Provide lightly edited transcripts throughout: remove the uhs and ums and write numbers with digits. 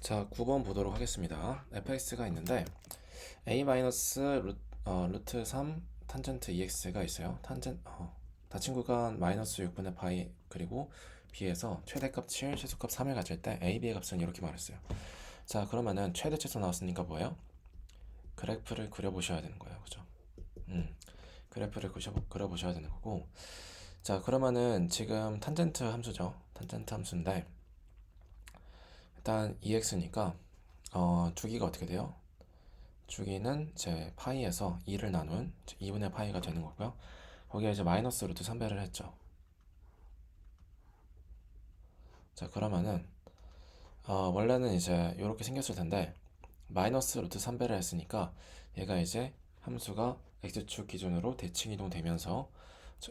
자, 9번 보도록 하겠습니다. fx가 있는데 a 루트 3 탄젠트 ex가 있어요. 닫힌 구간 마이너스 6분의 파이 그리고 b에서 최대값 7, 최소값 3을 가질 때 a, b의 값은 이렇게 말했어요. 자, 그러면은 최대 최소 나왔으니까 뭐예요? 그래프를 그려보셔야 되는 거예요. 그죠? 그래프를 그려보셔야 되는 거고. 자, 그러면은 지금 탄젠트 함수죠. 탄젠트 함수인데 일단 ex니까 주기가 어떻게 돼요? 주기는 제 파이에서 2를 나눈 2분의 파이가 되는 거고요. 거기에 이제 마이너스 루트 3배를 했죠. 자, 그러면은 원래는 이제 이렇게 생겼을 텐데 마이너스 루트 3배를 했으니까 얘가 이제 함수가 x축 기준으로 대칭 이동되면서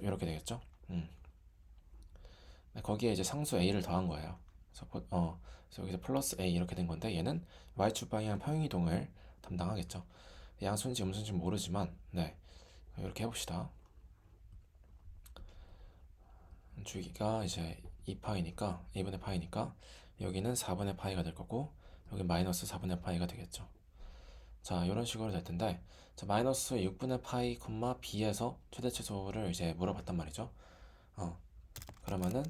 이렇게 되겠죠. 네, 거기에 이제 상수 a를 더한 거예요. 그래서 여기서 플러스 a 이렇게 된 건데 얘는 y축 방향 평행 이동을 담당하겠죠. 양수인지 음수인지 모르지만 네, 이렇게 해봅시다. 주기가 이제 2파이니까 2분의 파이니까 여기는 4분의 파이가 될 거고 여기 마이너스 4분의 파이가 되겠죠. 자, 이런 식으로 될 텐데 자, 마이너스 6분의 파이 b에서 최대 최소를 이제 물어봤단 말이죠. 그러면은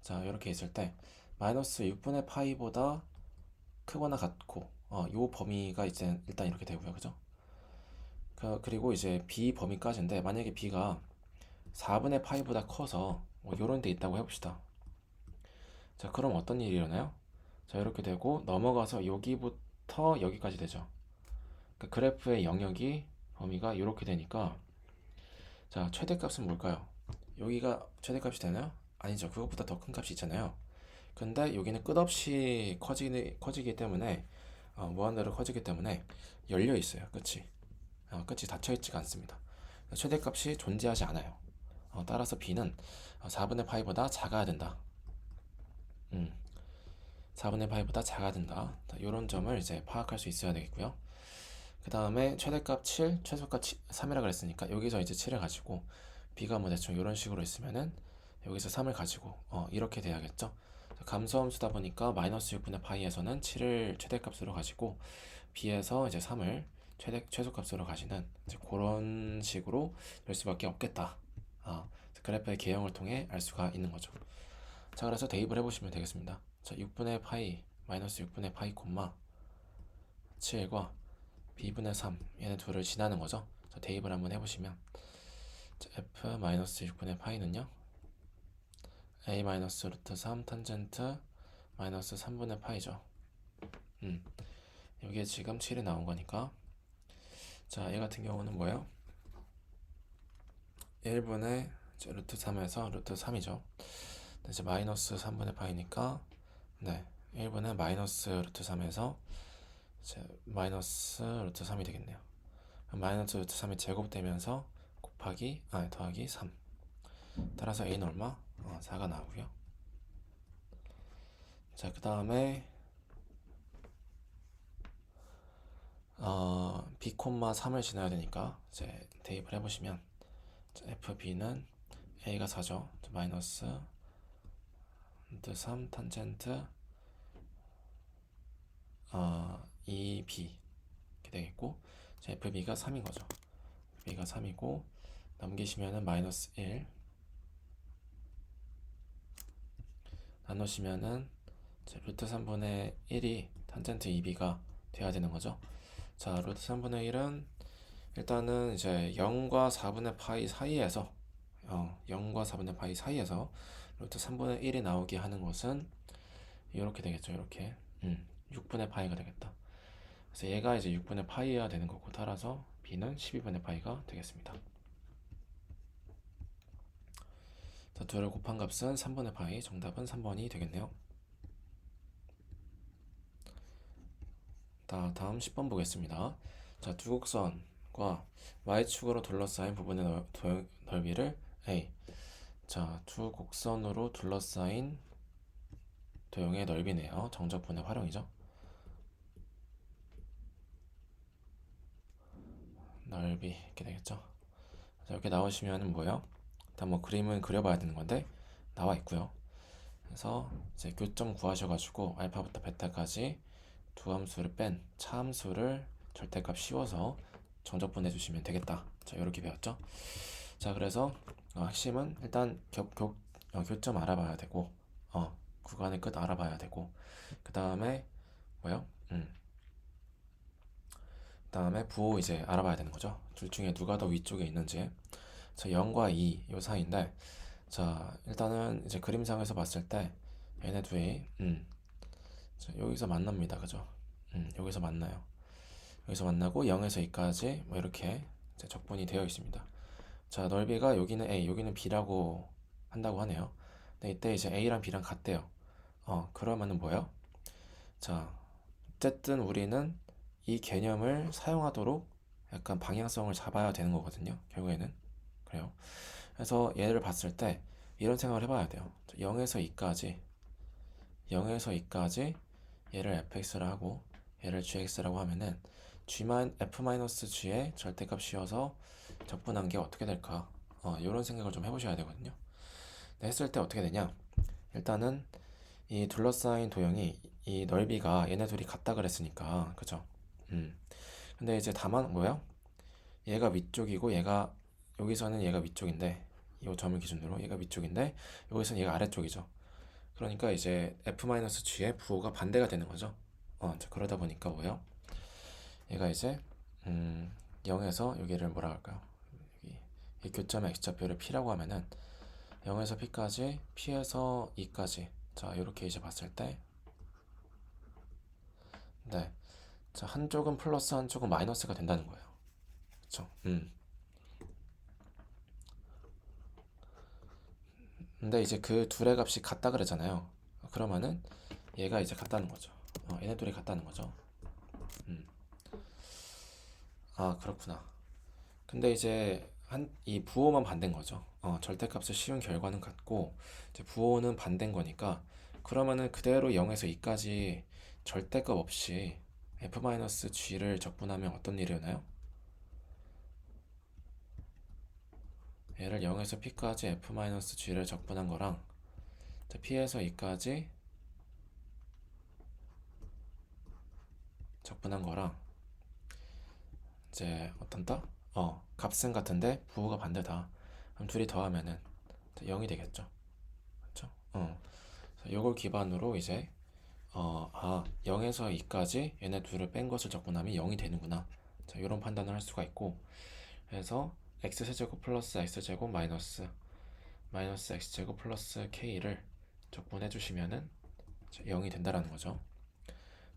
자, 이렇게 있을 때 마이너스 6분의 파이보다 크거나 같고 요 범위가 이제 일단 이렇게 되고요. 그죠? 그리고 이제 b 범위까지인데 만약에 b가 4분의 파이보다 커서 뭐 요런 데 있다고 해봅시다. 자, 그럼 어떤 일이 일어나요? 자, 이렇게 되고 넘어가서 여기부터 여기까지 되죠. 그러니까 그래프의 영역이 범위가 이렇게 되니까 자, 최대값은 뭘까요? 여기가 최대값이 되나요? 아니죠. 그것보다 더 큰 값이 있잖아요. 근데 여기는 끝없이 커지기 때문에 무한대로 커지기 때문에 열려 있어요. 끝이. 끝이 닫혀 있지가 않습니다. 최대값이 존재하지 않아요. 따라서 b는 4분의 파이보다 작아야 된다. 음, 4분의 파이보다 작아야 된다. 이런 점을 이제 파악할 수 있어야 되겠고요. 그 다음에 최대값 7, 최소값 3이라 그랬으니까 여기서 이제 7을 가지고 b가 뭐 대충 이런 식으로 있으면은 여기서 3을 가지고 이렇게 돼야겠죠. 감소함수다 보니까 마이너스 6분의 파이에서는 7을 최대값으로 가지고 b에서 이제 3을 최소값으로 가지는 이제 그런 식으로 될 수밖에 없겠다. 그래프의 개형을 통해 알 수가 있는 거죠. 자, 그래서 대입을 해보시면 되겠습니다. 자, 6분의 파이 마이너스 6분의 파이 콤마 7과 b분의 3 얘네 둘을 지나는 거죠. 자, 대입을 한번 해보시면 자, f 마이너스 6분의 파이는요 a 마이너스 루트 3 탄젠트 마이너스 3분의 파이죠. 여기에 지금 7이 나온 거니까 자, 얘 같은 경우는 뭐예요? 1분의 루트 3에서 루트 3이죠. 이제 마이너스 3분의 파이니까 네, 1분의 마이너스 루트 3에서 이제 마이너스 루트 3이 되겠네요. 마이너스 루트 3이 제곱되면서 더하기 3. 따라서 a는 얼마? 4가 나오고요. 자, 그 다음에 b, 3을 지나야 되니까 이제 대입을 해보시면 fb는 a가 4죠. 마이너스 루트 3 탄젠트 2b 이렇게 되겠고 자, fb가 3인 거죠. b가 3이고 넘기시면은 마이너스 1 나누시면은 루트 3분의 1이 탄젠트 2b가 돼야 되는 거죠. 자, 루트 3분의 1은 일단은 이제 0과 4분의 파이 사이에서 0과 4분의 파이 사이에서 루트 3분의 1이 나오게 하는 것은 이렇게 되겠죠. 이렇게 6분의 파이가 되겠다. 그래서 얘가 이제 6분의 파이여야 되는 거고 따라서 b는 12분의 파이가 되겠습니다. 자, 둘을 곱한 값은 3분의 파이, 정답은 3번이 되겠네요. 다음 10번 보겠습니다. 자, 두 곡선과 y축으로 둘러싸인 부분의 넓이를 a. 자, 두 곡선으로 둘러싸인 도형의 넓이네요. 정적분의 활용이죠. 넓이 이렇게 되겠죠. 자, 이렇게 나오시면 뭐예요? 일단 뭐 그림은 그려봐야 되는 건데 나와 있고요. 그래서 이제 교점 구하셔가지고 알파부터 베타까지 두 함수를 뺀 차함수를 절대값 씌워서 정적분 해주시면 되겠다. 자, 이렇게 배웠죠? 자, 그래서 핵심은 일단 교점 알아봐야 되고, 구간의 끝 알아봐야 되고, 그 다음에 뭐요? 다음에 부호 이제 알아봐야 되는 거죠. 둘 중에 누가 더 위쪽에 있는지. 자, 0과 2, 요 사이인데, 자, 일단은 이제 그림상에서 봤을 때, 얘네 둘이, 자, 여기서 만납니다. 그죠? 여기서 만나요. 여기서 만나고 0에서 2까지 뭐 이렇게 이제 적분이 되어 있습니다. 자, 넓이가 여기는 A, 여기는 B라고 한다고 하네요. 근데 이때 이제 A랑 B랑 같대요. 그러면은 뭐예요? 자, 어쨌든 우리는 이 개념을 사용하도록 약간 방향성을 잡아야 되는 거거든요. 결국에는. 그래요. 그래서 얘를 봤을 때 이런 생각을 해봐야 돼요. 0에서 2까지, 0에서 2까지 얘를 fx라 하고 얘를 gx라고 하면은 f-g의 절대값 씌워서 적분한 게 어떻게 될까? 이런 생각을 좀 해보셔야 되거든요. 근데 했을 때 어떻게 되냐? 일단은 이 둘러싸인 도형이 이 넓이가 얘네 둘이 같다 그랬으니까 그죠? 근데 이제 다만 뭐야? 얘가 위쪽이고 얘가 여기서는 얘가 위쪽인데 이 점을 기준으로 얘가 위쪽인데 여기서는 얘가 아래쪽이죠. 그러니까 이제 f-g의 부호가 반대가 되는 거죠. 자, 그러다 보니까 뭐예요? 얘가 이제 0에서 여기를 뭐라 할까요? 여기 이 교점의 x좌표를 p라고 하면은 0에서 p까지 p에서 2까지 자 이렇게 이제 봤을 때 네, 자 한쪽은 플러스 한쪽은 마이너스가 된다는 거예요. 그렇죠? 근데 이제 그 둘의 값이 같다 그러잖아요. 그러면은 얘가 이제 같다는 거죠. 얘네 둘이 같다는 거죠. 음. 아, 그렇구나. 근데 이제 이 부호만 반대인 거죠. 절대값을 씌운 결과는 같고 이제 부호는 반대인 거니까 그러면은 그대로 0에서 2까지 절대값 없이 f-g를 적분하면 어떤 일이 일어나요? 얘를 0에서 p까지 f-g를 적분한 거랑 p에서 2까지 적분한 거랑 이제 어떤다? 값은 같은데 부호가 반대다. 그럼 둘이 더하면은 0이 되겠죠. 그렇죠? 이걸 기반으로 이제 0에서 2까지 얘네 둘을 뺀 것을 적분하면 0이 되는구나. 자, 이런 판단을 할 수가 있고 그래서 x세제곱 플러스 x제곱 마이너스 x제곱 플러스 k를 적분해 주시면은 0이 된다라는 거죠.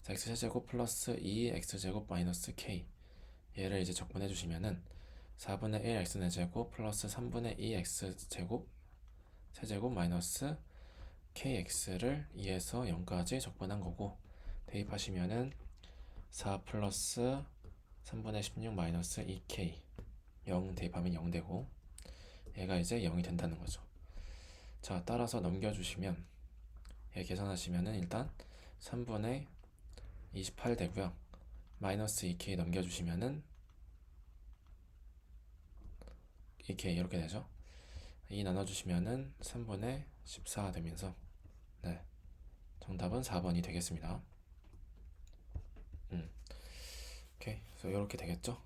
자, x세제곱 플러스 2x제곱 마이너스 k 얘를 이제 적분해 주시면은 4분의 1 x제곱 플러스 3분의 2 x제곱 세제곱 마이너스 kx를 2에서 0까지 적분한 거고 대입하시면은 4 플러스 3분의 16 마이너스 2k 0 대입하면 0 되고 얘가 이제 0이 된다는 거죠. 자, 따라서 넘겨주시면 얘 계산하시면은 일단 3분의 28 되고요. 마이너스 2k 넘겨주시면은 2k 이렇게 되죠. 2 나눠주시면은 3분의 14 되면서 네, 정답은 4번이 되겠습니다. 오케이. 그래서 이렇게 되겠죠.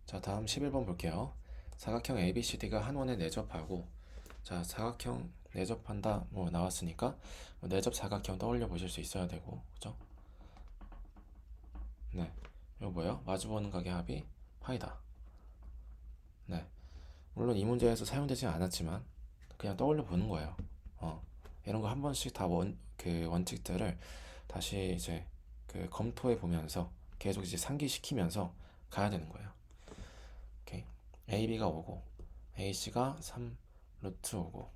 자, 다음 11번 볼게요. 사각형 ABCD가 한 원에 내접하고 자, 사각형 내접한다 뭐 나왔으니까 뭐 내접 사각형 떠올려 보실 수 있어야 되고 그죠? 네. 이거 뭐예요? 마주보는 각의 합이 파이다. 네. 물론 이 문제에서 사용되지 않았지만 그냥 떠올려 보는 거예요. 이런 거 한 번씩 다 그 원칙들을 다시 이제 그 검토해 보면서 계속 이제 상기시키면서 가야 되는 거예요. 오케이. AB가 오고 AC가 3 루트 오고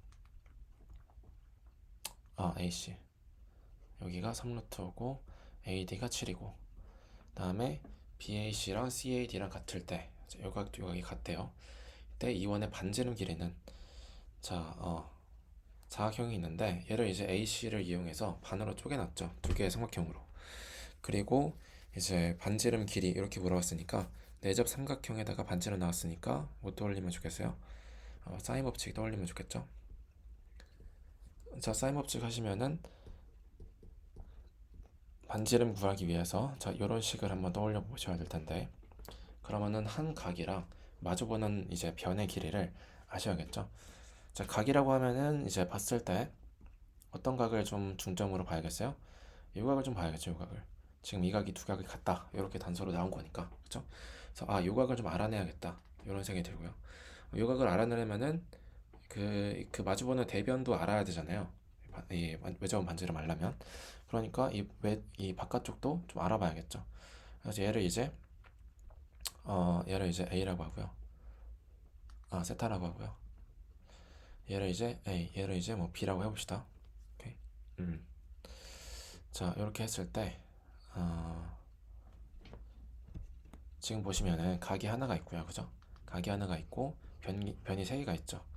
AC 여기가 3 루트 오고 AD가 7이고 다음에 BAC랑 CAD랑 같을 때 여기 같대요. 이때 이원의 반지름 길이는 자, 사각형이 있는데 얘를 이제 AC를 이용해서 반으로 쪼개놨죠. 두 개의 삼각형으로. 그리고 이제 반지름 길이 이렇게 물어봤으니까 내접 삼각형에다가 반지름 나왔으니까 뭐 떠올리면 좋겠어요? 사인 법칙 떠올리면 좋겠죠? 자, 사인 법칙 하시면은 반지름 구하기 위해서 자, 이런 식을 한번 떠올려 보셔야 될 텐데, 그러면은 한 각이랑 마주보는 이제 변의 길이를 아셔야겠죠. 자, 각이라고 하면은 이제 봤을 때 어떤 각을 좀 중점으로 봐야겠어요? 이 각을 좀 봐야겠죠, 이 각을. 지금 이 각이 두 각이 같다, 이렇게 단서로 나온 거니까, 그렇죠? 그래서 이 각을 좀 알아내야겠다, 이런 생각이 들고요. 이 각을 알아내려면은 그 마주보는 대변도 알아야 되잖아요. 이 외접은 반지를 알려면. 그러니까 이 바깥쪽도 좀 알아봐야겠죠. 그래서 얘를 이제 A라고 하고요. 세타라고 하고요. 얘를 이제 A, 얘를 이제 뭐 B라고 해봅시다. 오케이. 음. 자, 이렇게 했을 때 지금 보시면은 각이 하나가 있고요, 그죠? 각이 하나가 있고 변이 세 개가 있죠.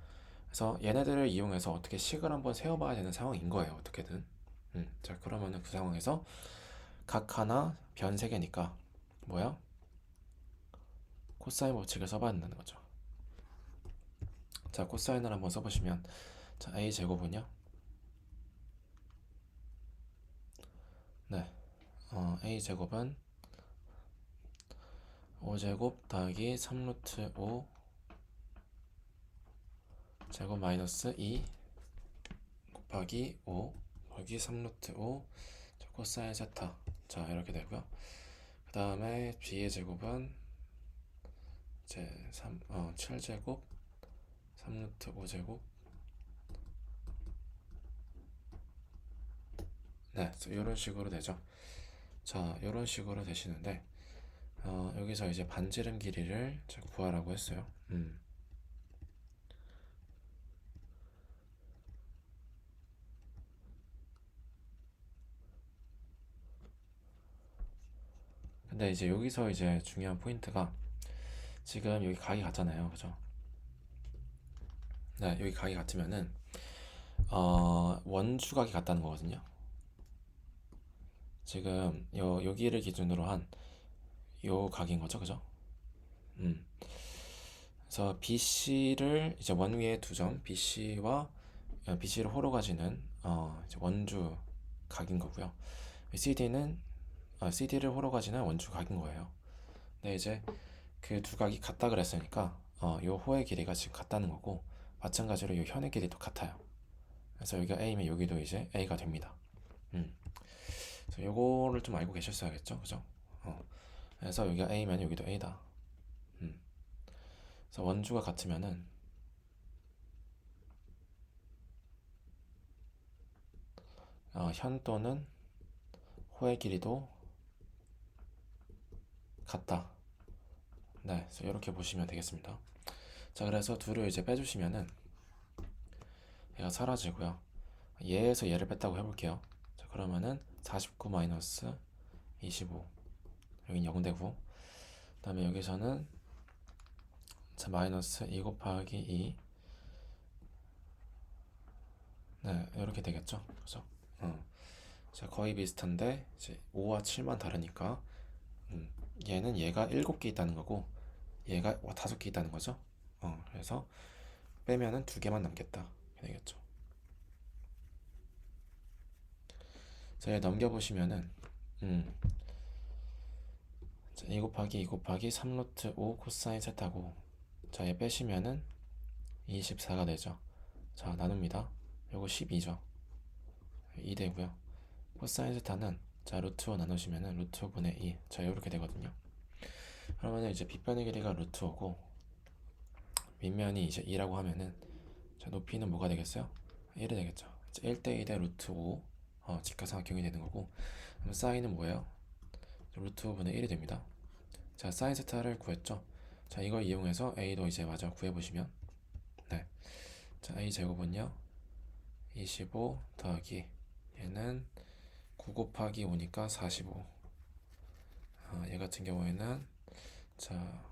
그래서 얘네들을 이용해서 어떻게 식을 한번 세워봐야 되는 상황인 거예요, 어떻게든. 자, 그러면은 그 상황에서 각 하나 변 세 개니까 뭐야? 코사인 법칙을 써봐야 된다는 거죠. 자, 코사인을 한번 써보시면, 자, A 제곱은요? 네, A 제곱은 5제곱 더하기 3루트 5 제곱 마이너스 2 곱하기 5 더하기 3루트 5 코사인 세타. 자, 이렇게 되고요. 그 다음에 B의 제곱은 이제 7제곱 3루트 5제곱. 네, 이런 식으로 되죠. 자, 이런 식으로 되시는데, 여기서 이제 반지름 길이를 구하라고 했어요. 근데 이제 여기서 이제 중요한 포인트가, 지금 여기 각이 같잖아요, 그죠? 네, 여기 각이 같으면은 원주각이 같다는 거거든요. 지금 여기를 기준으로 한 요 각인 거죠, 그죠? 음. 그래서 BC를 이제 원위에 두 점, BC를 호로 가지는 이제 원주 각인 거고요. CD를 호로 가지는 원주 각인 거예요. 근데 이제 그 두 각이 같다 그랬으니까 요 호의 길이가 지금 같다는 거고, 마찬가지로 요 현의 길이도 같아요. 그래서 여기가 A면 여기도 이제 A가 됩니다. 음. 그래서 요거를 좀 알고 계셨어야겠죠, 그죠? 그래서 여기가 A면 여기도 A다. 음. 그래서 원주가 같으면은 현 또는 호의 길이도 같다. 네, 그래서 이렇게 보시면 되겠습니다. 자, 그래서 둘을 이제 빼주시면은 얘가 사라지고요. 얘에서 얘를 뺐다고 해볼게요. 자, 그러면은 49 마이너스 25, 여긴 0되고, 그 다음에 여기서는 자, 마이너스 2 곱하기 2. 네, 이렇게 되겠죠, 그죠? 자, 거의 비슷한데 이제 5와 7만 다르니까, 얘는 얘가 7개 있다는 거고 얘가 5개 있다는 거죠. 그래서 빼면은 2개만 남겠다, 이렇게 되겠죠. 자, 얘 넘겨보시면은 음, 자, 2 곱하기 2 곱하기 3루트 5 코사인 세타고, 자, 얘 빼시면은 24가 되죠. 자, 나눕니다. 요거 12죠. 2 되고요. 코사인 세타는 자, 루트 5 나누시면은 루트 5분의 2. 자, 요렇게 되거든요. 그러면은 이제 빗변의 길이가 루트 5고 밑면이 이제 2라고 하면은, 자, 높이는 뭐가 되겠어요? 1이 되겠죠. 1대 2대 루트 5, 직각삼각형이 되는 거고, 그럼 사인은 뭐예요? 루트 5분의 1이 됩니다. 자, 사인 세타를 구했죠. 자, 이걸 이용해서 A도 이제 마저 구해보시면, 네. 자, A 제곱은요 25 더하기 얘는 9 곱하기 5니까 45. 얘 같은 경우에는 자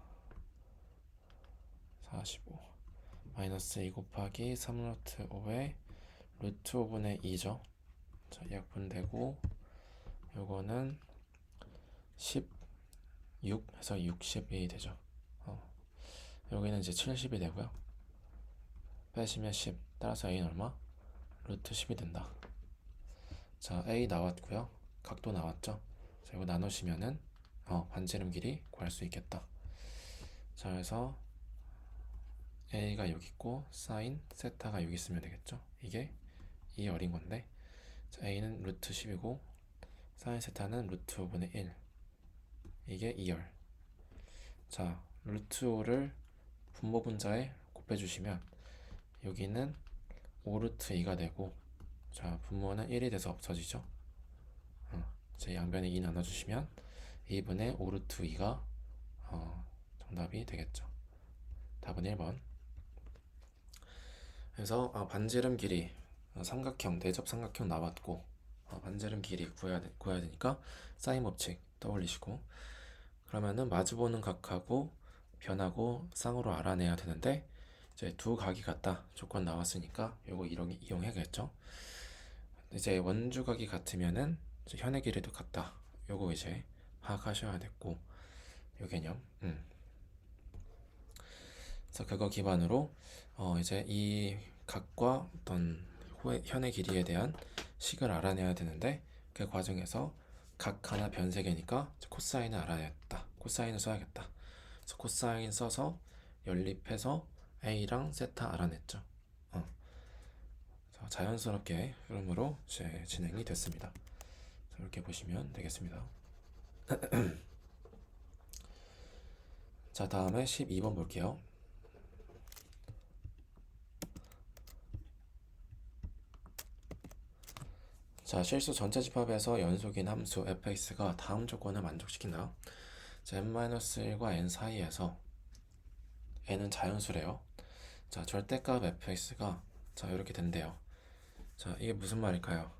45 마이너스 2 곱하기 3루트 5에 루트 5분의 2죠. 자, 약분되고 요거는 16 해서 62 되죠. 여기는 이제 70이 되고요. 빼시면 10. 따라서 A는 얼마? 루트 10이 된다. 자, A 나왔고요. 각도 나왔죠. 자, 이거 나누시면은 반지름 길이 구할 수 있겠다. 자, 그래서 A가 여기 있고 사인 세타가 여기 있으면 되겠죠. 이게 2 열인 건데, 자, A는 루트 10이고 사인 세타는 루트 5분의 1, 이게 2열. 자, 루트 5를 분모 분자에 곱해주시면 여기는 5루트 2가 되고, 자, 분모는 1이 돼서 없어지죠. 제 양변에 2 나눠주시면 2분의 5루트 2가 정답이 되겠죠. 답은 1번. 그래서 반지름 길이 삼각형, 내접 삼각형 나왔고, 반지름 길이 구해야 되니까 사인 법칙 떠올리시고, 그러면은 마주보는 각하고 변하고 쌍으로 알아내야 되는데, 이제 두 각이 같다 조건 나왔으니까 요거 이용해야겠죠. 이제 원주각이 같으면은 이제 현의 길이도 같다. 요거 이제 파악하셔야 됐고, 요 개념. 그래서 그거 기반으로 이제 이 각과 어떤 현의 길이에 대한 식을 알아내야 되는데, 그 과정에서 각 하나 변색이니까 코사인을 알아야겠다. 코사인을 써야겠다. 그래서 코사인 써서 연립해서 A랑 세타 알아냈죠. 자연스럽게 흐름으로 이제 진행이 됐습니다. 이렇게 보시면 되겠습니다. 자, 다음에 12번 볼게요. 자, 실수 전체 집합에서 연속인 함수 fx가 다음 조건을 만족시킨다. 자, n-1과 n 사이에서 n은 자연수래요. 자, 절대값 fx가 자 이렇게 된대요. 자, 이게 무슨 말일까요?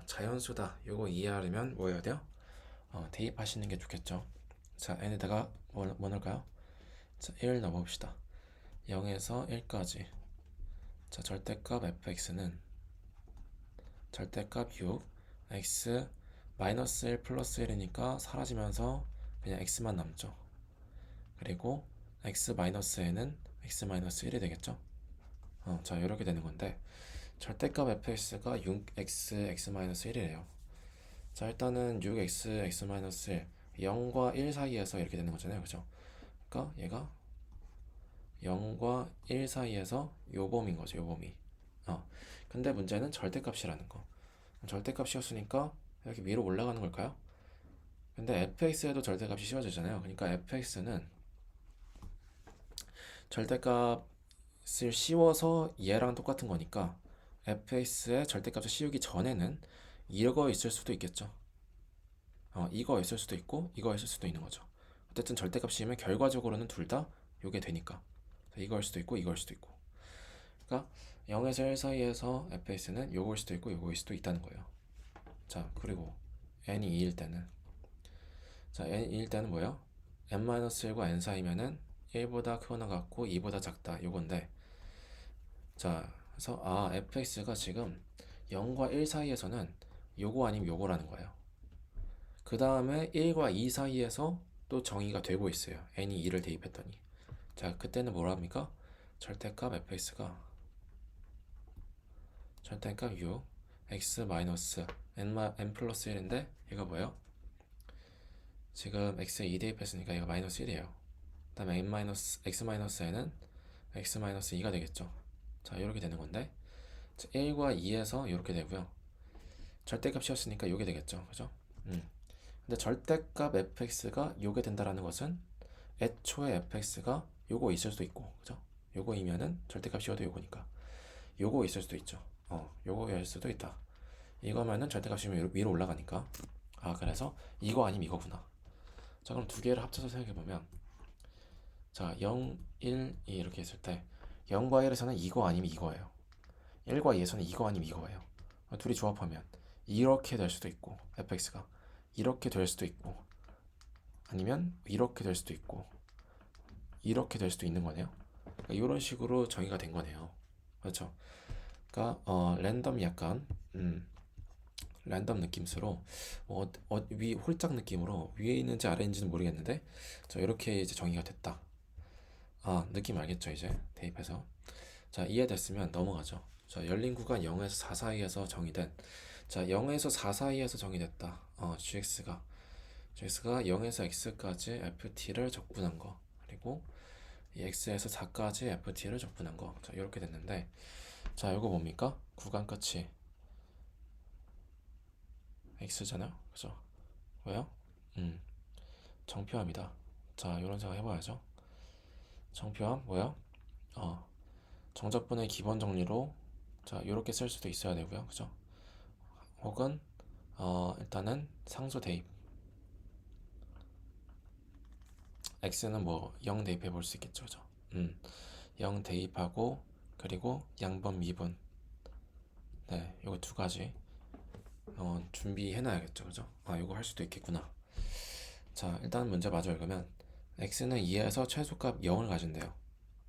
자연수다. 요거 이해하려면 뭐 해야 돼요? 대입하시는 게 좋겠죠. 자, n에다가 뭐 넣을까요? 자, 1 넣어봅시다. 0에서 1까지. 자, 절대값 fx는 절대값 6, x 마이너스 1 플러스 1이니까 사라지면서 그냥 x만 남죠. 그리고 x 마이너스 n은 x 마이너스 1이 되겠죠. 자, 이렇게 되는 건데, 절대값 fx가 6x x 마이너스 1이래요. 자, 일단은 6x x 마이너스 1, 0과 1 사이에서 이렇게 되는 거잖아요, 그죠? 그러니까 얘가 0과 1 사이에서 요 범위인 거죠, 요 범위. 근데 문제는 절대값이라는 거. 절대값이었으니까 이렇게 위로 올라가는 걸까요? 근데 fx에도 절대값이 씌워지잖아요. 그러니까 fx는 절대값을 씌워서 얘랑 똑같은 거니까 fx의 절대값을 씌우기 전에는 이거 있을 수도 있겠죠. 이거 있을 수도 있고 이거 있을 수도 있는 거죠. 어쨌든 절대값 씌우면 결과적으로는 둘 다 요게 되니까 이거일 수도 있고 이거일 수도 있고. 그러니까 0에서 1 사이에서 fx는 요거일 수도 있고 요거일 수도 있다는 거예요. 자, 그리고 n이 2일 때는, 자, n이 2일 때는 뭐예요? n-1과 n 사이면은 1보다 크거나 같고 2보다 작다 요건데, 자, 그래서 fx가 지금 0과 1 사이에서는 요거 아니면 요거라는 거예요. 그 다음에 1과 2 사이에서 또 정의가 되고 있어요. n이 2를 대입했더니. 자, 그때는 뭐라 합니까? 절대값 fx가 절대값 6 x 마이너스 n 플러스 1인데 얘가 뭐예요? 지금 x에 2 대입했으니까 얘가 마이너스 1이에요. 그 다음에 x 마이너스 n은 x 마이너스 2가 되겠죠. 자, 이렇게 되는 건데, 1과 2에서 이렇게 되고요. 절대값이었으니까 요게 되겠죠, 그죠? 근데 절대값 fx가 요게 된다라는 것은 애초에 fx가 요거 있을 수도 있고, 그죠? 요거이면은 절대값이어도 요거니까 요거 있을 수도 있죠. 요거일 수도 있다. 이거면은 절대값이 위로 올라가니까, 그래서 이거 아니면 이거구나. 자, 그럼 두 개를 합쳐서 생각해보면, 자, 0, 1, 2 이렇게 했을 때 0과 1에서는 이거 아니면 이거예요. 1과 2에서는 이거 아니면 이거예요. 둘이 조합하면 이렇게 될 수도 있고 fx가 이렇게 될 수도 있고, 아니면 이렇게 될 수도 있고 이렇게 될 수도 있는 거네요. 그러니까 이런 식으로 정의가 된 거네요. 그렇죠? 그러니까 랜덤 약간 랜덤 느낌으로 위 홀짝 느낌으로 위에 있는지 아래 있는지는 모르겠는데, 자, 이렇게 이제 정의가 됐다. 느낌 알겠죠? 이제 대입해서. 자, 이해됐으면 넘어가죠. 자, 열린 구간 0에서 4 사이에서 정의된, 자, 0에서 4 사이에서 정의됐다. gx가 0에서 x까지 ft를 적분한 거, 그리고 이 x에서 4까지 ft를 적분한 거. 자, 이렇게 됐는데, 자, 이거 뭡니까? 구간 끝이 x잖아요, 그죠? 왜요? 정표함이다. 자, 이런 생각 해봐야죠. 정표함 뭐야? 어, 정적분의 기본 정리로, 자, 이렇게 쓸 수도 있어야 되고요, 그죠? 혹은 일단은 상수 대입, x는 뭐 0 대입해 볼 수 있겠죠, 그죠? 0 대입하고, 그리고 양번 미분, 네, 이거 두 가지 준비해 놔야겠죠, 그죠? 이거 할 수도 있겠구나. 자, 일단 문제 마저 읽으면, x는 2에서 최소값 0을 가진대요.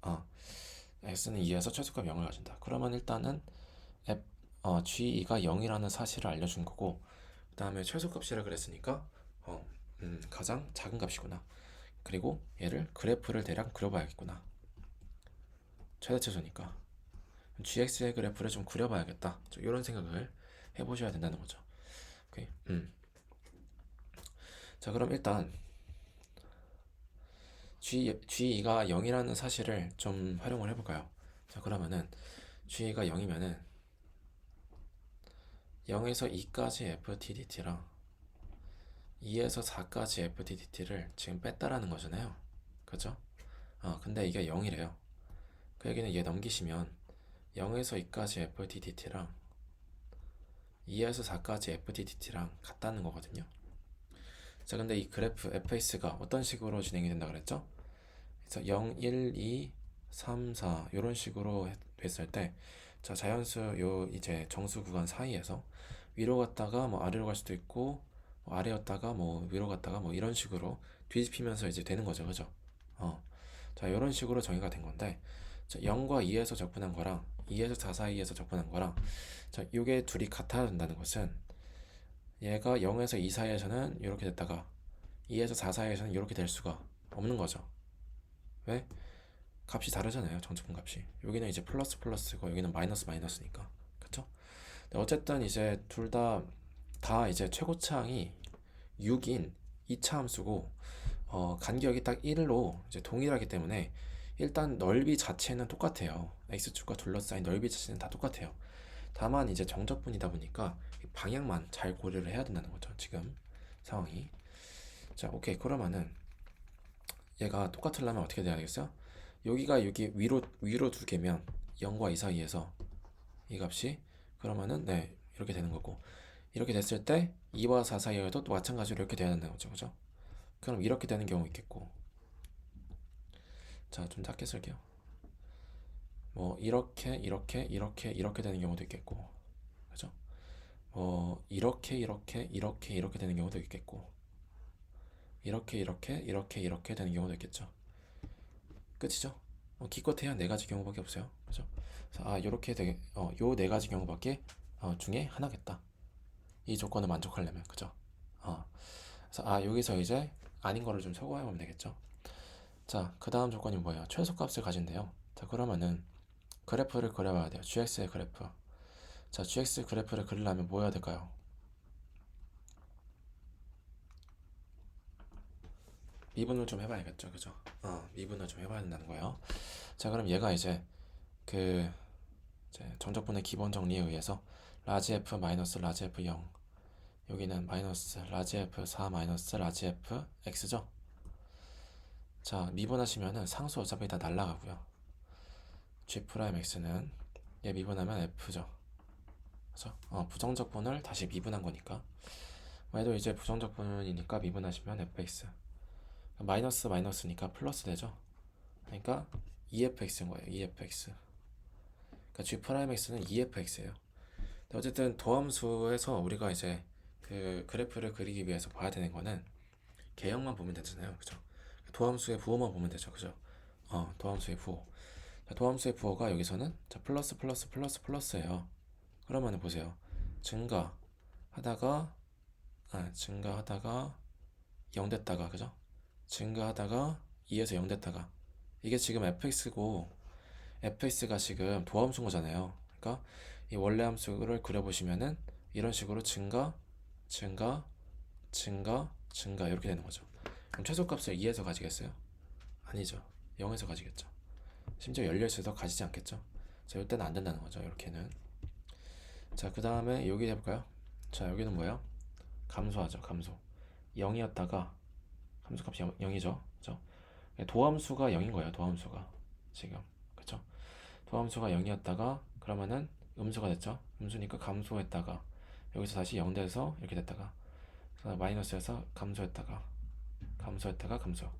아, x는 2에서 최소값 0을 가진다. 그러면 일단은 g2가 0이라는 사실을 알려준 거고, 그 다음에 최소값이라 그랬으니까 가장 작은 값이구나. 그리고 얘를 그래프를 대략 그려봐야겠구나. 최대최소니까 gx의 그래프를 좀 그려봐야겠다. 이런 생각을 해보셔야 된다는 거죠. 오케이. 자, 그럼 일단 g2가 0이라는 사실을 좀 활용을 해볼까요? 자, 그러면은 g가 0이면은 0에서 2까지 ftdt랑 2에서 4까지 ftdt를 지금 뺐다라는 거잖아요, 그죠? 근데 이게 0이래요. 그 얘기는 얘 넘기시면 0에서 2까지 ftdt랑 2에서 4까지 ftdt랑 같다는 거거든요. 자, 근데 이 그래프 fx가 어떤 식으로 진행이 된다 그랬죠? 그래서 0, 1, 2, 3, 4 이런 식으로 됐을 때, 자, 자연수 요 이제 정수 구간 사이에서 위로 갔다가 뭐 아래로 갈 수도 있고, 뭐 아래였다가 뭐 위로 갔다가 뭐 이런 식으로 뒤집히면서 이제 되는 거죠, 그죠? 자, 이런 식으로 정의가 된 건데, 자, 0과 2에서 적분한 거랑 2에서 4 사이에서 적분한 거랑, 자, 요게 둘이 같아야 된다는 것은 얘가 0에서 2 사이에서는 이렇게 됐다가 2에서 4 사이에서는 이렇게 될 수가 없는 거죠. 왜? 값이 다르잖아요, 정적분 값이. 여기는 이제 플러스 플러스고 여기는 마이너스 마이너스니까, 그쵸? 근데 어쨌든 이제 둘 다 이제 최고차항이 6인 2차 함수고, 간격이 딱 1로 이제 동일하기 때문에 일단 넓이 자체는 똑같아요. x축과 둘러싸인 넓이 자체는 다 똑같아요. 다만 이제 정적분이다 보니까 방향만 잘 고려를 해야 된다는 거죠, 지금 상황이. 자, 오케이. 그러면은 얘가 똑같으려면 어떻게 돼야 되겠어요? 여기가 여기 위로 두 개면 0과 2 사이에서 이 값이, 그러면은 네, 이렇게 되는 거고, 이렇게 됐을 때 2와 4 사이에도 또 마찬가지로 이렇게 돼야 된다는 거죠, 그죠? 그럼 이렇게 되는 경우 있겠고, 자, 좀 작게 쓸게요. 뭐 이렇게 되는 경우도 있겠고, 그죠? 이렇게 되는 경우도 있겠고, 이렇게 되는 경우도 있겠죠. 끝이죠? 기껏해야 네 가지 경우밖에 없어요, 그죠? 그래서 요렇게 되게 요 네 가지 경우밖에 중에 하나겠다, 이 조건을 만족하려면, 그죠? 그래서 여기서 이제 아닌 거를 좀 적어야 하면 되겠죠. 자, 그 다음 조건이 뭐예요? 최소값을 가진대요. 자, 그러면은 그래프를 그려봐야 돼요. gx의 그래프. 자, gx 그래프를 그리려면 뭐 해야 될까요? 미분을 좀 해봐야겠죠, 그죠? 미분을 좀 해봐야 된다는 거예요. 자, 그럼 얘가 이제 그 이제 정적분의 기본 정리에 의해서 라지 f 마이너스 라지 f 0, 여기는 마이너스 라지 f 4 마이너스 라지 f x죠. 자, 미분하시면은 상수 어차피 다 날라가고요. g 프라임 x는 얘 미분하면 f죠. 그죠? 부정적분을 다시 미분한 거니까. 얘도 이제 부정적분이니까 미분하시면 fx. 마이너스 마이너스니까 플러스 되죠. 그러니까 EFX인 거예요. EFX. 그러니까 G 프라임 X는 EFX예요. 어쨌든 도함수에서 우리가 이제 그 그래프를 그리기 위해서 봐야 되는 거는 개형만 보면 되잖아요, 그죠? 도함수의 부호만 보면 되죠, 그죠? 도함수의 부호. 자, 도함수의 부호가 여기서는 자, 플러스 플러스 플러스 플러스예요. 그러면 보세요. 증가하다가 0 됐다가, 그죠? 증가하다가 2에서 0 됐다가, 이게 지금 fx고 fx가 지금 도함수인 거잖아요. 그러니까 이 원래 함수를 그려보시면은 이런 식으로 증가, 증가, 증가, 증가 이렇게 되는 거죠. 그럼 최소값을 2에서 가지겠어요? 아니죠. 0에서 가지겠죠. 심지어 열려있어도 가지지 않겠죠. 자, 이때는 안 된다는 거죠. 이렇게는. 자, 그 다음에 여기 해볼까요? 자, 여기는 뭐예요? 감소하죠. 감소. 0이었다가 함수값이 0이죠. 그죠? 도함수가 0인 거예요. 도함수가 지금. 그쵸? 도함수가 0이었다가 그러면은 음수가 됐죠. 음수니까 감소했다가 여기서 다시 0 돼서 이렇게 됐다가 마이너스에서 감소했다가 감소했다가 감소.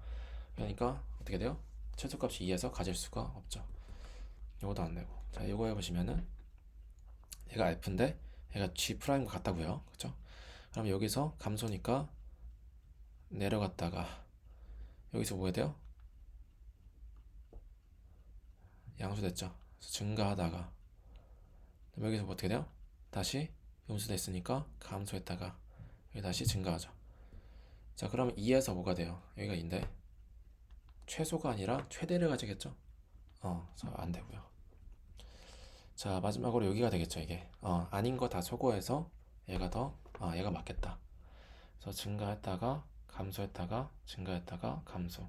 그러니까 어떻게 돼요? 최소값이 2에서 가질 수가 없죠. 이거도 안 되고. 자, 이거 해보시면은 얘가 F인데 얘가 G 프라임과 같다고요. 그쵸? 그럼 여기서 감소니까 내려갔다가 여기서 뭐 해야 돼요? 양수됐죠. 그래서 증가하다가 그럼 여기서 뭐 어떻게 돼요? 다시 음수됐으니까 감소했다가 여기 다시 증가하죠. 자, 그러면 2에서 뭐가 돼요? 여기가 2인데 최소가 아니라 최대를 가지겠죠? 그래서 안 되고요. 자, 마지막으로 여기가 되겠죠, 이게. 아닌 거 다 소거해서 얘가 맞겠다. 그래서 증가했다가 감소했다가 증가했다가 감소.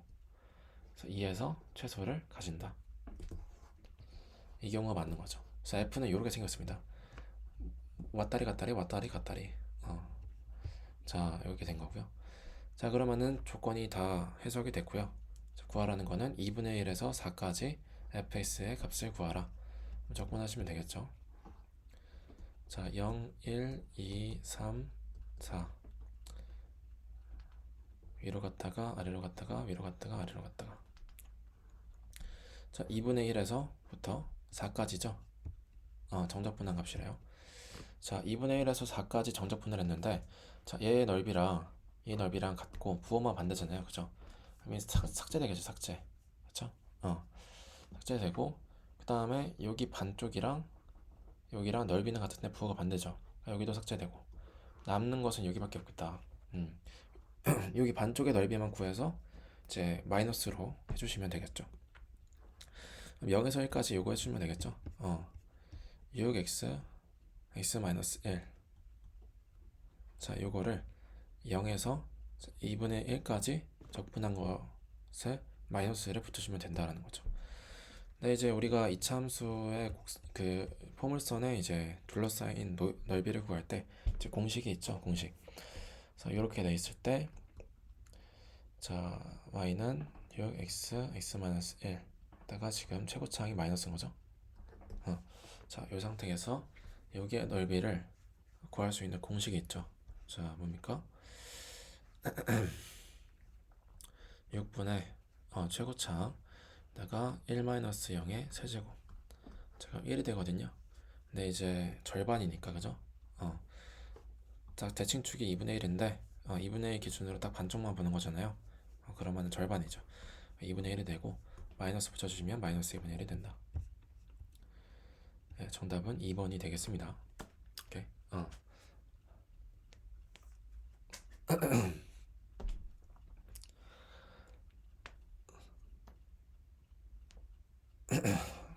그래서 2에서 최소를 가진다. 이 경우가 맞는 거죠. 그래서 F는 이렇게 생겼습니다. 왔다리 갔다리 왔다리 갔다리. 자, 이렇게 된 거고요. 자, 그러면은 조건이 다 해석이 됐고요. 자, 구하라는 거는 2분의 1에서 4까지 fx의 값을 구하라. 적분하시면 되겠죠. 자, 0, 1, 2, 3, 4 위로 갔다가 아래로 갔다가 위로 갔다가 아래로 갔다가 자, 2분의 1에서부터 4까지죠. 정적분한 값이래요. 자, 2분의 1에서 4까지 정적분을 했는데 자, 얘의 넓이랑 이 넓이랑 같고 부호만 반대잖아요. 그죠? 그러면 삭제되겠죠. 삭제. 그쵸? 삭제되고 그 다음에 여기 반쪽이랑 여기랑 넓이는 같은데 부호가 반대죠. 여기도 삭제되고 남는 것은 여기밖에 없겠다. 음. 여기 반쪽의 넓이만 구해서 이제 마이너스로 해주시면 되겠죠. 그럼 0에서 1까지 요거 해주시면 되겠죠. 6x x 마이너스 1. 자, 요거를 0에서 2분의 1까지 적분한 것에 마이너스를 붙여주면 된다라는 거죠. 네, 이제 우리가 이차 함수의 그 포물선에 이제 둘러싸인 넓이를 구할 때 이제 공식이 있죠, 공식. 그래서 이렇게 돼 있을 때, 자, y는 6x x-1. 다가 지금 최고차항이 마이너스인 거죠. 자, 이 상태에서 여기의 넓이를 구할 수 있는 공식이 있죠. 자, 뭡니까? 6분의 최고차항 다가 1-0의 세제곱. 자, 1이 되거든요. 근데 이제 절반이니까, 그죠? 딱 대칭축이 2분의 1인데 2분의 1 기준으로 딱 반쪽만 보는 거잖아요. 그러면 절반이죠. 2분의 1이 되고 마이너스 붙여주시면 마이너스 2분의 1이 된다. 네, 정답은 2번이 되겠습니다. 오케이.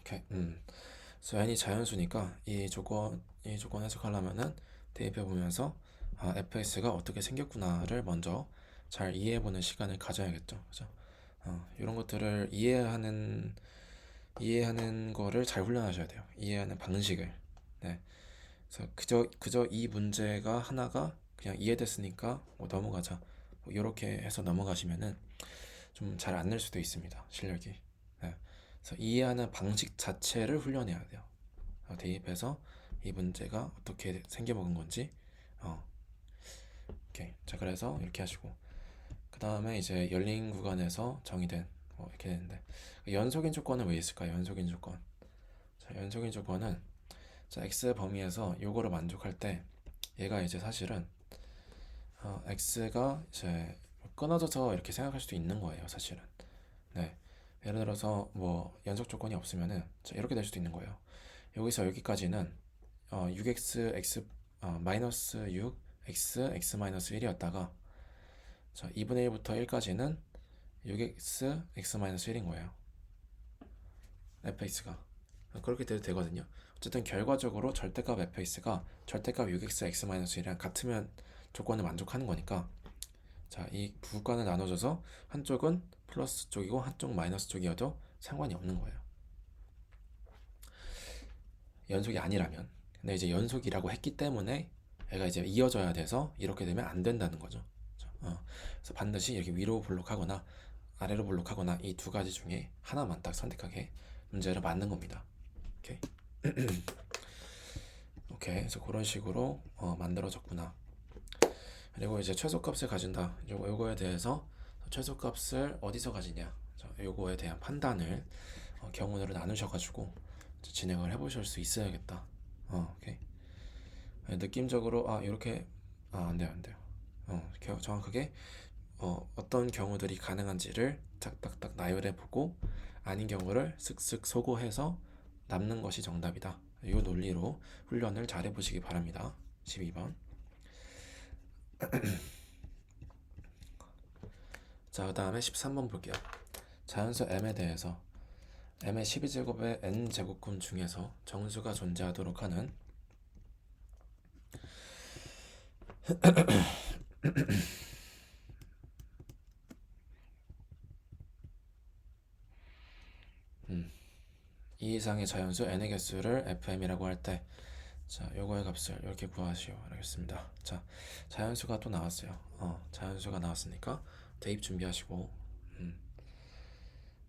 오케이. n 이 자연수니까 이 조건 해석하려면은 대입해 보면서 fx가 어떻게 생겼구나를 먼저 잘 이해해보는 시간을 가져야겠죠. 그죠? 이런 것들을 이해하는 거를 잘 훈련하셔야 돼요. 이해하는 방식을. 네. 그래서 그저 이 문제가 하나가 그냥 이해됐으니까 뭐 넘어가자. 뭐 이렇게 해서 넘어가시면은 좀 잘 안 낼 수도 있습니다. 실력이. 네. 그래서 이해하는 방식 자체를 훈련해야 돼요. 대입해서 이 문제가 어떻게 생겨먹은 건지. 오케이. 자, 그래서 이렇게 하시고 그 다음에 이제 열린 구간에서 정의된 이렇게 되는데 연속인 조건은 왜 있을까요? 연속인 조건. 자, 연속인 조건은 자, x 범위에서 요거를 만족할 때 얘가 이제 사실은 x가 이제 끊어져서 이렇게 생각할 수도 있는 거예요, 사실은. 네. 예를 들어서 뭐 연속 조건이 없으면은 자, 이렇게 될 수도 있는 거예요. 여기서 여기까지는 6x x 마이너스 6 x x 마이너스 1이었다가 자, 2분의 1부터 1까지는 6x x 마이너스 1인 거예요. fx가 그렇게 돼도 되거든요. 어쨌든 결과적으로 절대값 fx가 절대값 6x x-1이랑 같으면 조건을 만족하는 거니까, 자, 이 부분간을 나눠줘서 한쪽은 플러스 쪽이고 한쪽 마이너스 쪽이어도 상관이 없는 거예요. 연속이 아니라면. 근데 이제 연속이라고 했기 때문에 얘가 이제 이어져야 돼서 이렇게 되면 안 된다는 거죠. 그래서 반드시 이렇게 위로 블록하거나 아래로 블록하거나 이 두 가지 중에 하나만 딱 선택하게 문제를 만든 겁니다. 오케이. 오케이. 그래서 그런 식으로 만들어졌구나. 그리고 이제 최소값을 가진다. 요거에 대해서 최소값을 어디서 가지냐. 요거에 대한 판단을 경우를 나누셔가지고 진행을 해보실 수 있어야겠다. 오케이. 느낌적으로 이렇게 안 돼요, 안 돼요. 정확하게 어떤 경우들이 가능한지를 딱딱딱 나열해보고 아닌 경우를 쓱쓱 소거해서 남는 것이 정답이다. 이 논리로 훈련을 잘 해보시기 바랍니다. 12번. 자, 그 다음에 13번 볼게요. 자연수 m에 대해서 m의 12제곱의 n제곱근 중에서 정수가 존재하도록 하는 이 이상의 자연수 n의 개수를 fm이라고 할 때, 자, 요거의 값을 이렇게 구하시오. 알겠습니다. 자, 자연수가 또 나왔어요. 자연수가 나왔으니까 대입 준비하시고,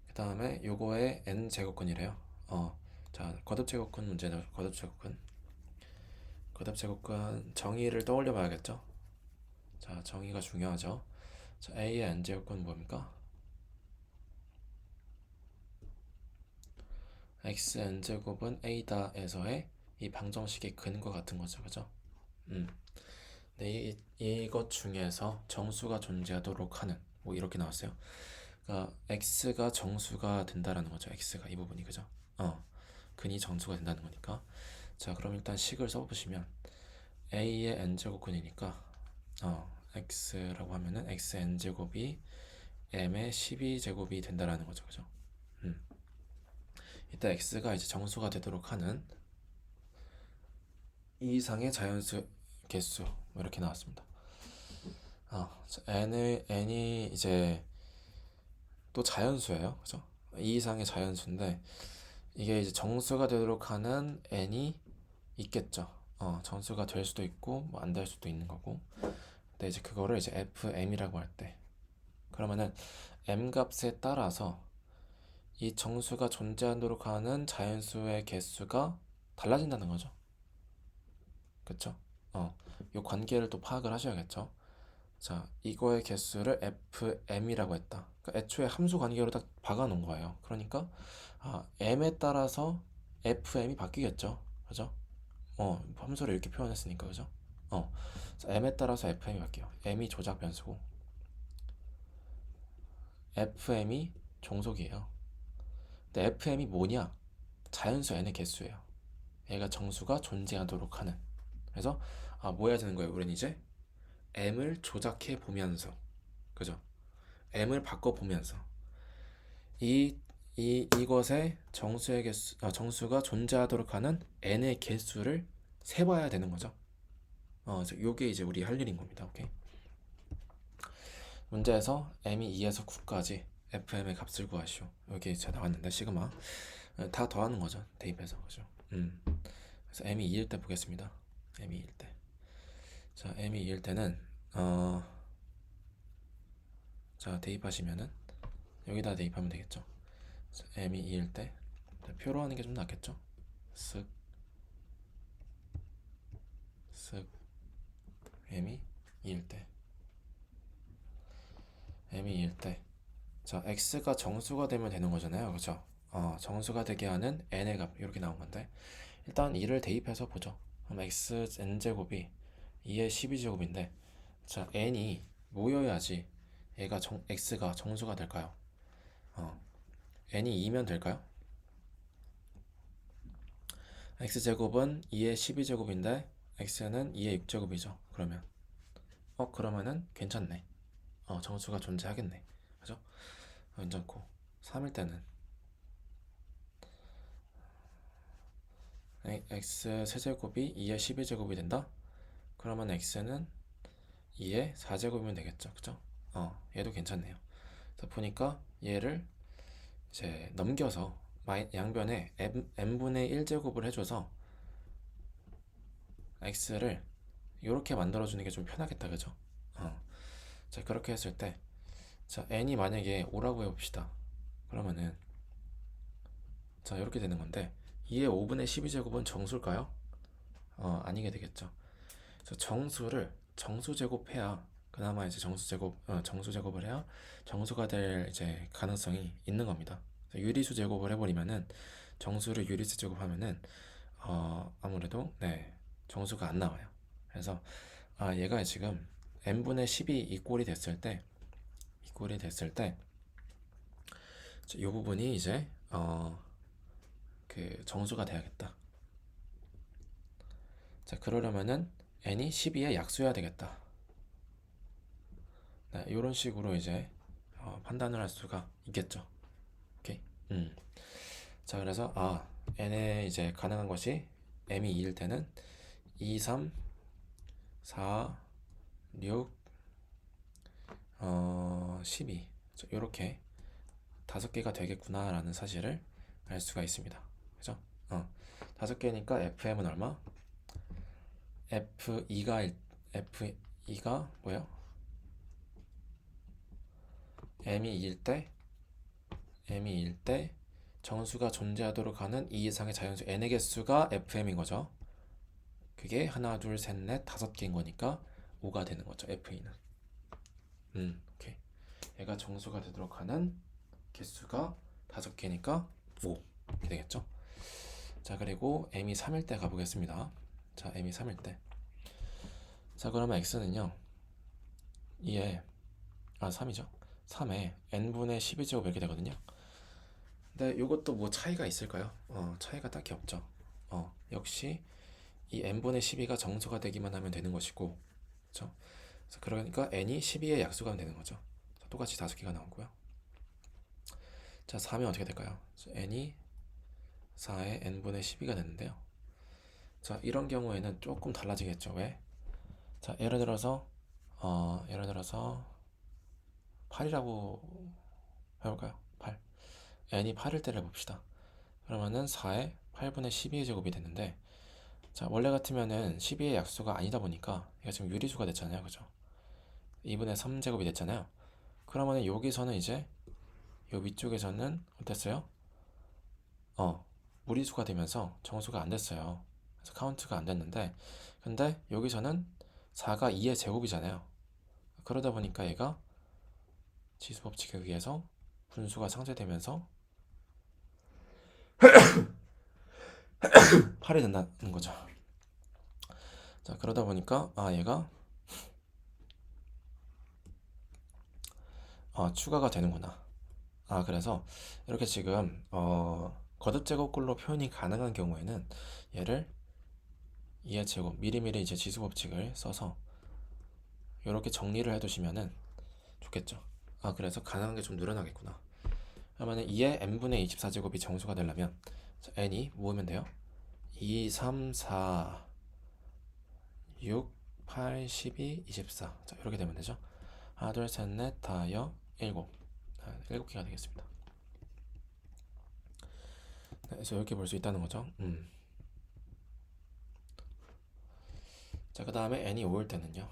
그 다음에 요거의 n 제곱근이래요. 자, 거듭제곱근 문제는 거듭제곱근. 거듭제곱근 정의를 떠올려 봐야겠죠. 자, 정의가 중요하죠. 자, a의 n 제곱근 뭡니까? x n 제곱은 a다에서의 이 방정식의 근과 같은 거죠, 그죠? 네, 이것 중에서 정수가 존재하도록 하는 뭐 이렇게 나왔어요. 그러니까 x가 정수가 된다라는 거죠. x가 이 부분이 그죠? 근이 정수가 된다는 거니까. 자, 그럼 일단 식을 써보시면 a의 n 제곱근이니까 x라고 하면은 x n 제곱이 m의 12제곱이 된다라는 거죠, 그죠? 이때 x가 이제 정수가 되도록 하는 이 이상의 자연수 개수 뭐 이렇게 나왔습니다. n이 이제 또 자연수예요, 그죠? 이 이상의 자연수인데 이게 이제 정수가 되도록 하는 n이 있겠죠. 정수가 될 수도 있고 뭐 안 될 수도 있는 거고. 근데 이제 그거를 이제 fm이라고 할 때, 그러면은 m 값에 따라서 이 정수가 존재하도록 하는 자연수의 개수가 달라진다는 거죠. 그쵸? 이 관계를 또 파악을 하셔야겠죠. 자, 이거의 개수를 fm이라고 했다. 그러니까 애초에 함수 관계로 딱 박아놓은 거예요. 그러니까 m에 따라서 fm이 바뀌겠죠. 그죠? 함수를 이렇게 표현했으니까 그죠? 자, m에 따라서 fm이 바뀌어요. m이 조작 변수고 fm이 종속이에요. 근데 fm이 뭐냐? 자연수 n의 개수예요. 얘가 정수가 존재하도록 하는. 그래서 뭐 해야 되는 거예요? 우리는 이제 m을 조작해 보면서, 그죠? m을 바꿔 보면서 이것의 정수의 개수, 정수가 존재하도록 하는 n의 개수를 세봐야 되는 거죠. 요게 이제 우리 할 일인 겁니다. 오케이. 문제에서 m이 2에서 9까지 fm의 값을 구하시오. 여기 제가 나왔는데 시그마 다 더하는 거죠. 대입해서 그죠. 그래서 m이 2일 때 보겠습니다. m이 2일 때. 자, m이 2일 때는 자, 대입하시면은 여기다 대입하면 되겠죠. 자, m이 2일 때 표로 하는 게 좀 낫겠죠. 쓱 m이 2일 때 m이 2일 때, 자, x가 정수가 되면 되는 거잖아요, 그죠? 정수가 되게 하는 n의 값 이렇게 나온 건데 일단 2를 대입해서 보죠. 그럼 x n제곱이 2의 12제곱인데, 자, n이 모여야지 얘가 x가 정수가 될까요? n이 2면 될까요? x제곱은 2의 12제곱인데 x는 2의 6제곱이죠. 그러면은 괜찮네. 정수가 존재하겠네. 그죠? 괜찮고 3일 때는 x 세제곱이 2의 12제곱이 된다? 그러면 x는 2의 4제곱이면 되겠죠. 그죠? 얘도 괜찮네요. 그래서 보니까 얘를 이제 넘겨서 양변에 n분의 1제곱을 해줘서 x를 이렇게 만들어주는 게 좀 편하겠다. 그죠? 자, 그렇게 했을 때, 자, n이 만약에 5라고 해봅시다. 그러면은, 자, 이렇게 되는 건데, 2의 5분의 12제곱은 정수일까요? 아니게 되겠죠. 그래서 정수를 정수 제곱해야 그나마 이제 정수 제곱을 해야 정수가 될 이제 가능성이 있는 겁니다. 유리수 제곱을 해버리면은 정수를 유리수 제곱하면은 아무래도 네 정수가 안 나와요. 그래서 얘가 지금 n분의 10이 이꼴이 됐을 때 이 부분이 이제 그 정수가 돼야겠다. 자, 그러려면은 n이 12의 약수여야 되겠다. 네, 이런 식으로 이제 판단을 할 수가 있겠죠. 오케이. 자, 그래서 n에 이제 가능한 것이 m이 2일 때는 2, 3, 4, 6, 12 이렇게 5개가 되겠구나라는 사실을 알 수가 있습니다. 그죠? 5개니까 fm은 얼마? f2가 뭐예요? m이 2일 때 정수가 존재하도록 하는 2 이상의 자연수 n의 개수가 fm인 거죠. 그게 하나, 둘, 셋, 넷, 5개인 거니까 5가 되는 거죠. F2는. 오케이. 얘가 정수가 되도록 하는 개수가 5개니까 5 이렇게 되겠죠. 자, 그리고 m이 3일 때 가보겠습니다. 자, m이 3일 때. 자, 그러면 x는요. 2에 3이죠. 3에 n분의 12제곱 이렇게 되거든요. 근데 이것도 뭐 차이가 있을까요? 차이가 딱히 없죠. 역시 이 n분의 12가 정수가 되기만 하면 되는 것이고, 그렇죠? 그러니까 n이 12의 약수가 되는 거죠. 똑같이 5개가 나오고요. 자, 4면 어떻게 될까요? n이 4의 n분의 12가 되는데요. 자, 이런 경우에는 조금 달라지겠죠. 왜? 자, 예를 들어서 8이라고 해볼까요? 8. n이 8일 때를 봅시다. 그러면은 4의 8분의 12의 제곱이 됐는데, 자, 원래 같으면은 12의 약수가 아니다 보니까 얘가 지금 유리수가 됐잖아요. 그죠? 2분의 3제곱이 됐잖아요. 그러면은 여기서는 이제 요 위쪽에서는 어땠어요? 무리수가 되면서 정수가 안 됐어요. 그래서 카운트가 안 됐는데, 근데 여기서는 4가 2의 제곱이잖아요. 그러다 보니까 얘가 지수법칙에 의해서 분수가 상쇄되면서 8이 된다는 거죠. 자, 그러다 보니까 얘가 추가가 되는구나. 그래서 이렇게 지금 거듭 제곱꼴로 표현이 가능한 경우에는 얘를 2의 제곱 미리미리 이제 지수법칙을 써서 이렇게 정리를 해두시면은 좋겠죠. 그래서 가능한 게 좀 늘어나겠구나. 그러면 2의 n분의 24제곱이 정수가 되려면 n이 모으면 돼요. 2, 3, 4, 6, 8, 12, 24. 자, 이렇게 되면 되죠. 하나, 둘, 셋, 넷, 다, 여, 7. 7개가 되겠습니다. 네, 그래서 이렇게 볼 수 있다는 거죠. 자, 그 다음에 n이 5일 때는요.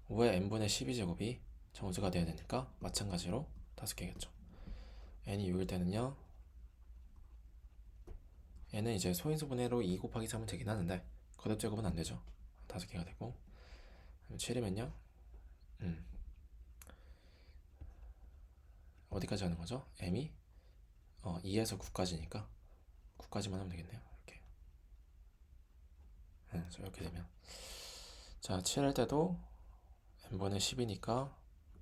5의 n분의 12제곱이 정수가 되어야 되니까 마찬가지로 5개겠죠. n이 6일 때는요. 얘는 이제 소인수분해로 2 곱하기 3은 되긴 하는데 거듭 제곱은 안 되죠. 5개가 되고 7이면요. 어디까지 하는 거죠? m이 2에서 9까지니까 9까지만 하면 되겠네요. 이렇게. 이렇게 되면 자, 7할 때도 n분의 10이니까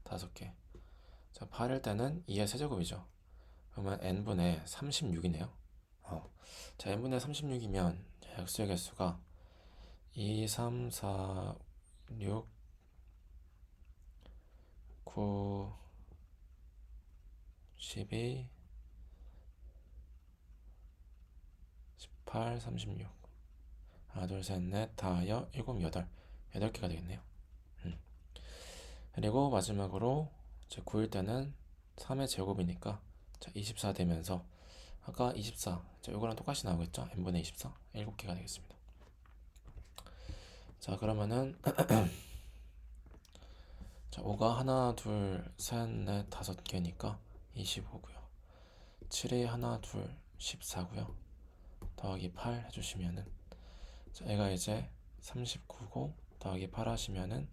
5개. 자, 8할 때는 2의 세제곱이죠. 그러면 n분의 36이네요. 자, n분의 36이면 약수의 개수가 2, 3, 4, 6, 9, 12, 8, 36. 하나, 둘, 셋, 넷, 다, 여, 일곱, 여덟. 8개가 되겠네요. 그리고 마지막으로 이제 9일 때는 3의 제곱이니까 자, 24 되면서 아까 24, 자, 이거랑 똑같이 나오겠죠? n분의 24, 7개가 되겠습니다. 자, 그러면은 자, 5가 하나, 둘, 셋, 넷, 5개니까 25고요. 7이 하나, 둘, 14고요. 더하기 8 해주시면은 자, 얘가 이제 39고 더하기 8 하시면은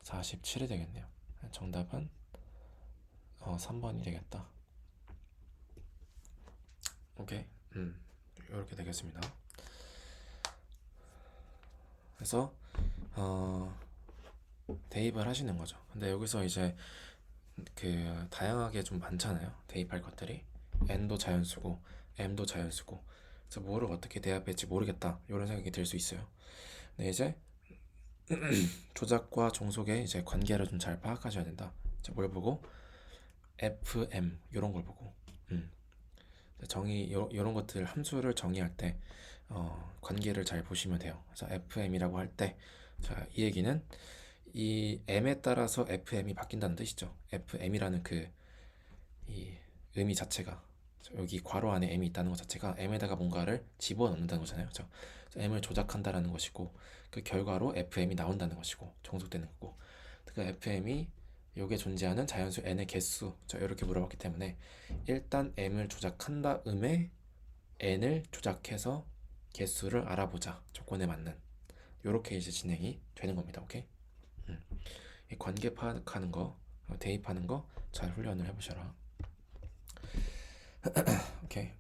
47이 되겠네요. 정답은 3번이 되겠다. 오케이. 이렇게 되겠습니다. 그래서 대입을 하시는 거죠. 근데 여기서 이제 그 다양하게 좀 많잖아요. 대입할 것들이 n도 자연수고 m도 자연수고. 그래서 뭐를 어떻게 대입할지 모르겠다 이런 생각이 들 수 있어요. 근데 이제 조작과 종속의 이제 관계를 좀 잘 파악하셔야 된다. 뭘 보고 fm 이런 걸 보고 정의 이런 것들 함수를 정의할 때 관계를 잘 보시면 돼요. 그래서 fm이라고 할 때 자, 이 얘기는 이 m에 따라서 fm이 바뀐다는 뜻이죠. fm이라는 이 의미 자체가 여기 괄호 안에 m이 있다는 것 자체가 m에다가 뭔가를 집어넣는다는 거잖아요. 그렇죠? m을 조작한다라는 것이고 그 결과로 fm이 나온다는 것이고 종속되는 거고 그 fm이 여기에 존재하는 자연수 n의 개수 자, 이렇게 물어봤기 때문에 일단 m을 조작한 다음에 n을 조작해서 개수를 알아보자 조건에 맞는 이렇게 이제 진행이 되는 겁니다. 오케이? 이 관계 파악하는 거 대입하는 거 잘 훈련을 해보셔라. 오케이.